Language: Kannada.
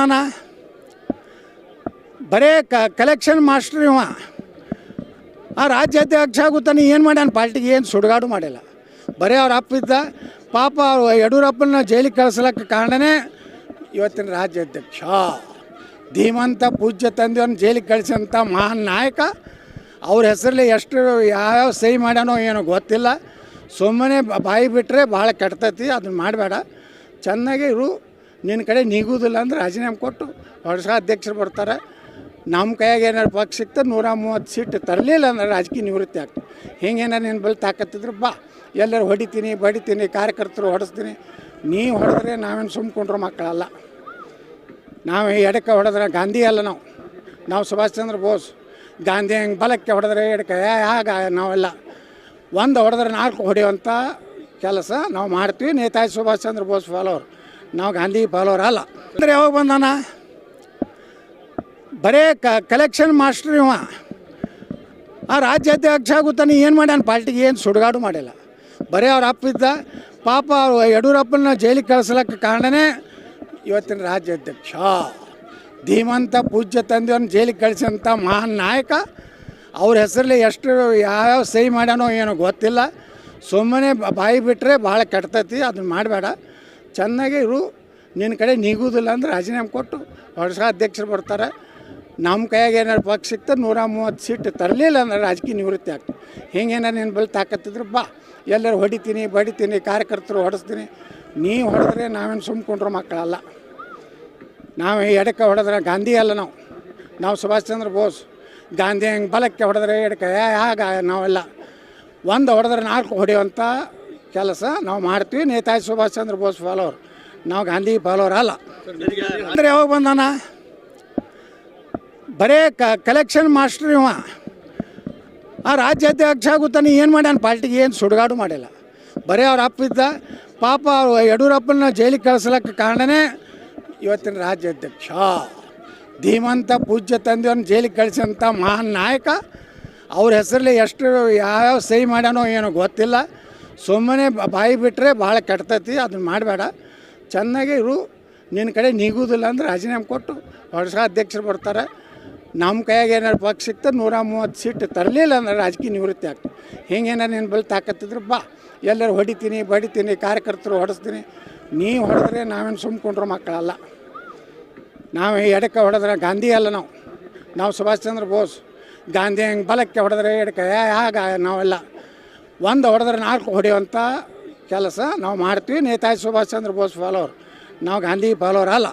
ನಾನು ಬರೇ ಕಲೆಕ್ಷನ್ ಮಾಸ್ಟರ್ ಇವ ಆ ರಾಜ್ಯಾಧ್ಯಕ್ಷ ಆಗುತ್ತಾನೆ. ಏನು ಮಾಡ್ಯಾನ ಪಾರ್ಟಿಗೆ? ಏನು ಸುಡುಗಾಡು ಮಾಡಿಲ್ಲ. ಬರೀ ಅವ್ರ ಅಪ್ಪಿದ್ದ ಪಾಪ ಯಡಿಯೂರಪ್ಪನ ಜೈಲಿಗೆ ಕಳಿಸ್ಲಕ್ಕೆ ಕಾರಣನೇ ಇವತ್ತಿನ ರಾಜ್ಯಾಧ್ಯಕ್ಷ. ಧೀಮಂತ ಪೂಜ್ಯ ತಂದೆಯವ್ರನ್ನ ಜೈಲಿಗೆ ಕಳಿಸಂಥ ಮಹಾನ್ ನಾಯಕ. ಅವ್ರ ಹೆಸರಲ್ಲಿ ಎಷ್ಟು ಯಾವ್ಯಾವ ಸಹಿ ಮಾಡ್ಯಾನೋ ಏನೋ ಗೊತ್ತಿಲ್ಲ. ಸುಮ್ಮನೆ ಬಾಯಿ ಬಿಟ್ಟರೆ ಭಾಳ ಕೆಡ್ತೈತಿ. ಅದನ್ನ ಮಾಡಬೇಡ. ಚೆನ್ನಾಗಿ ಇರು. ನಿನ್ನ ಕಡೆ ನೀಗುವುದಿಲ್ಲ ಅಂದ್ರೆ ರಾಜೀನಾಮೆ ಕೊಟ್ಟು ಹೊಸ ಅಧ್ಯಕ್ಷರು ಬರ್ತಾರೆ. ನಮ್ಮ ಕೈಯಾಗ ಏನಾರು ಪಕ್ಷ ಸಿಗ್ತದೆ 130 ಸೀಟ್ ತರಲಿಲ್ಲ ಅಂದ್ರೆ ರಾಜಕೀಯ ನಿವೃತ್ತಿ ಆಗ್ತದೆ. ಹಿಂಗೇನಾರು ನಿನ್ನ ಬಳಿ ತಾಕತ್ತಿದ್ರೆ ಬಾ, ಎಲ್ಲರೂ ಹೊಡಿತೀನಿ ಬಡಿತೀನಿ, ಕಾರ್ಯಕರ್ತರು ಹೊಡೆಸ್ತೀನಿ. ನೀವು ಹೊಡೆದ್ರೆ ನಾವೇನು ಸುಮ್ಕೊಂಡ್ರು ಮಕ್ಕಳಲ್ಲ. ನಾವು ಎಡಕ್ಕೆ ಹೊಡೆದ್ರೆ ಗಾಂಧಿ ಅಲ್ಲ. ನಾವು ಸುಭಾಷ್ ಚಂದ್ರ ಬೋಸ್. ಗಾಂಧಿ ಹಂಗೆ ಬಲಕ್ಕೆ ಹೊಡೆದ್ರೆ ಎಡಕ್ಕೆ ಆಗ ನಾವೆಲ್ಲ ಒಂದು ಹೊಡೆದ್ರೆ 4 ಹೊಡೆಯುವಂಥ ಕೆಲಸ ನಾವು ಮಾಡ್ತೀವಿ. ನೇತಾಜಿ ಸುಭಾಷ್ ಚಂದ್ರ ಬೋಸ್ ಫಾಲೋವರ್, ನಾವು ಗಾಂಧಿ ಫಾಲೋವರ್ ಅಲ್ಲ. ಅಂದರೆ ಯಾವಾಗ ಬಂದಾನ? ಬರೇ ಕಲೆಕ್ಷನ್ ಮಾಸ್ಟರ್ ಇವ ಆ ರಾಜ್ಯಾಧ್ಯಕ್ಷ ಆಗುತ್ತಾನೆ. ಏನು ಮಾಡ್ಯಾನ ಪಾರ್ಟಿಗೆ? ಏನು ಸುಡುಗಾಡು ಮಾಡಿಲ್ಲ. ಬರೀ ಅವ್ರ ಅಪ್ಪಿದ್ದ ಪಾಪ ಯಡಿಯೂರಪ್ಪನ ಜೈಲಿಗೆ ಕಳಿಸ್ಲಕ್ಕೆ ಕಾರಣನೇ ಇವತ್ತಿನ ರಾಜ್ಯಾಧ್ಯಕ್ಷ. ಧೀಮಂತ ಪೂಜ್ಯ ತಂದೆಯವ್ರನ್ನ ಜೈಲಿಗೆ ಕಳಿಸಂಥ ಮಹಾನ್ ನಾಯಕ. ಅವ್ರ ಹೆಸರಲ್ಲಿ ಎಷ್ಟು ಯಾವ್ಯಾವ ಸಹಿ ಮಾಡ್ಯಾನೋ ಏನೋ ಗೊತ್ತಿಲ್ಲ. ಸುಮ್ಮನೆ ಬಾಯಿ ಬಿಟ್ಟರೆ ಭಾಳ ಕೆಡ್ತೈತಿ. ಅದನ್ನ ಮಾಡಬೇಡ. ಚೆನ್ನಾಗಿ ಇರು. ನಿನ್ನ ಕಡೆ ನೀಗುವುದಿಲ್ಲ ಅಂದ್ರೆ ರಾಜೀನಾಮೆ ಕೊಟ್ಟು ಹೊಸ ಅಧ್ಯಕ್ಷರು ಬರ್ತಾರೆ. ನಮ್ಮ ಕೈಯಾಗ ಏನಾರು ಪಕ್ಷ ಸಿಗ್ತದೆ 130 ಸೀಟ್ ತರಲಿಲ್ಲ ಅಂದ್ರೆ ರಾಜಕೀಯ ನಿವೃತ್ತಿ ಆಗ್ತದೆ. ಹಿಂಗೇನಾರು ನಿನ್ನ ಬಳಿ ತಾಕತ್ತಿದ್ರೆ ಬಾ, ಎಲ್ಲರೂ ಹೊಡಿತೀನಿ ಬಡಿತೀನಿ, ಕಾರ್ಯಕರ್ತರು ಹೊಡೆಸ್ತೀನಿ. ನೀವು ಹೊಡೆದ್ರೆ ನಾವೇನು ಸುಮ್ಕೊಂಡ್ರು ಮಕ್ಕಳಲ್ಲ. ನಾವು ಎಡಕ್ಕೆ ಹೊಡೆದ್ರೆ ಗಾಂಧಿ ಅಲ್ಲ. ನಾವು ಸುಭಾಷ್ ಚಂದ್ರ ಬೋಸ್. ಗಾಂಧಿ ಹಂಗೆ ಬಲಕ್ಕೆ ಹೊಡೆದ್ರೆ ಎಡಕ್ಕೆ ಆಗ ನಾವೆಲ್ಲ ಒಂದು ಹೊಡೆದ್ರೆ 4 ಹೊಡೆಯುವಂಥ ಕೆಲಸ ನಾವು ಮಾಡ್ತೀವಿ. ನೇತಾಜಿ ಸುಭಾಷ್ ಚಂದ್ರ ಬೋಸ್ ಫಾಲೋವರ್, ನಾವು ಗಾಂಧಿ ಫಾಲೋವರ್ ಅಲ್ಲ. ಅಂದರೆ ಯಾವಾಗ ಬಂದಾನ? ಬರೇ ಕಲೆಕ್ಷನ್ ಮಾಸ್ಟರ್ ಇವ ಆ ರಾಜ್ಯಾಧ್ಯಕ್ಷ ಆಗುತ್ತಾನೆ. ಏನು ಮಾಡ್ಯಾನ ಪಾರ್ಟಿಗೆ? ಏನು ಸುಡುಗಾಡು ಮಾಡಿಲ್ಲ. ಬರೀ ಅವ್ರ ಅಪ್ಪಿದ್ದ ಪಾಪ ಯಡಿಯೂರಪ್ಪನ ಜೈಲಿಗೆ ಕಳಿಸ್ಲಕ್ಕೆ ಕಾರಣನೇ ಇವತ್ತಿನ ರಾಜ್ಯಾಧ್ಯಕ್ಷ. ಧೀಮಂತ ಪೂಜ್ಯ ತಂದೆಯವ್ರನ್ನ ಜೈಲಿಗೆ ಕಳಿಸಂಥ ಮಹಾನ್ ನಾಯಕ. ಅವ್ರ ಹೆಸರಲ್ಲಿ ಎಷ್ಟು ಯಾವ್ಯಾವ ಸಹಿ ಮಾಡ್ಯಾನೋ ಏನೋ ಗೊತ್ತಿಲ್ಲ. ಸುಮ್ಮನೆ ಬಾಯಿ ಬಿಟ್ಟರೆ ಭಾಳ ಕೆಡ್ತೈತಿ. ಅದನ್ನ ಮಾಡಬೇಡ. ಚೆನ್ನಾಗಿ ಇರು. ನಿನ್ನ ಕಡೆ ನೀಗುವುದಿಲ್ಲ ಅಂದ್ರೆ ರಾಜೀನಾಮೆ ಕೊಟ್ಟು ಹೊಸ ಅಧ್ಯಕ್ಷರು ಬರ್ತಾರೆ. ನಮ್ಮ ಕೈಯಾಗ ಏನಾರು ಪಕ್ಷ ಸಿಗ್ತದೆ 130 ಸೀಟ್ ತರಲಿಲ್ಲ ಅಂದ್ರೆ ರಾಜಕೀಯ ನಿವೃತ್ತಿ ಆಗ್ತದೆ. ಹಿಂಗೇನಾರು ನಿನ್ನ ಬಳಿ ತಾಕತ್ತಿದ್ರೆ ಬಾ, ಎಲ್ಲರೂ ಹೊಡಿತೀನಿ ಬಡಿತೀನಿ, ಕಾರ್ಯಕರ್ತರು ಹೊಡೆಸ್ತೀನಿ. ನೀವು ಹೊಡೆದ್ರೆ ನಾವೇನು ಸುಮ್ಕೊಂಡ್ರು ಮಕ್ಕಳಲ್ಲ. ನಾವು ಎಡಕ್ಕೆ ಹೊಡೆದ್ರೆ ಗಾಂಧಿ ಅಲ್ಲ. ನಾವು ಸುಭಾಷ್ ಚಂದ್ರ ಬೋಸ್. ಗಾಂಧಿ ಹಂಗೆ ಬಲಕ್ಕೆ ಹೊಡೆದ್ರೆ ಎಡಕ್ಕೆ ಆಗ ನಾವೆಲ್ಲ ಒಂದು ಹೊಡೆದ್ರೆ 4 ಹೊಡೆಯುವಂಥ ಕೆಲಸ ನಾವು ಮಾಡ್ತೀವಿ. ನೇತಾಜಿ ಸುಭಾಷ್ ಚಂದ್ರ ಬೋಸ್ ಫಾಲೋವರ್, ನಾವು ಗಾಂಧಿ ಫಾಲೋವರ್ ಅಲ್ಲ.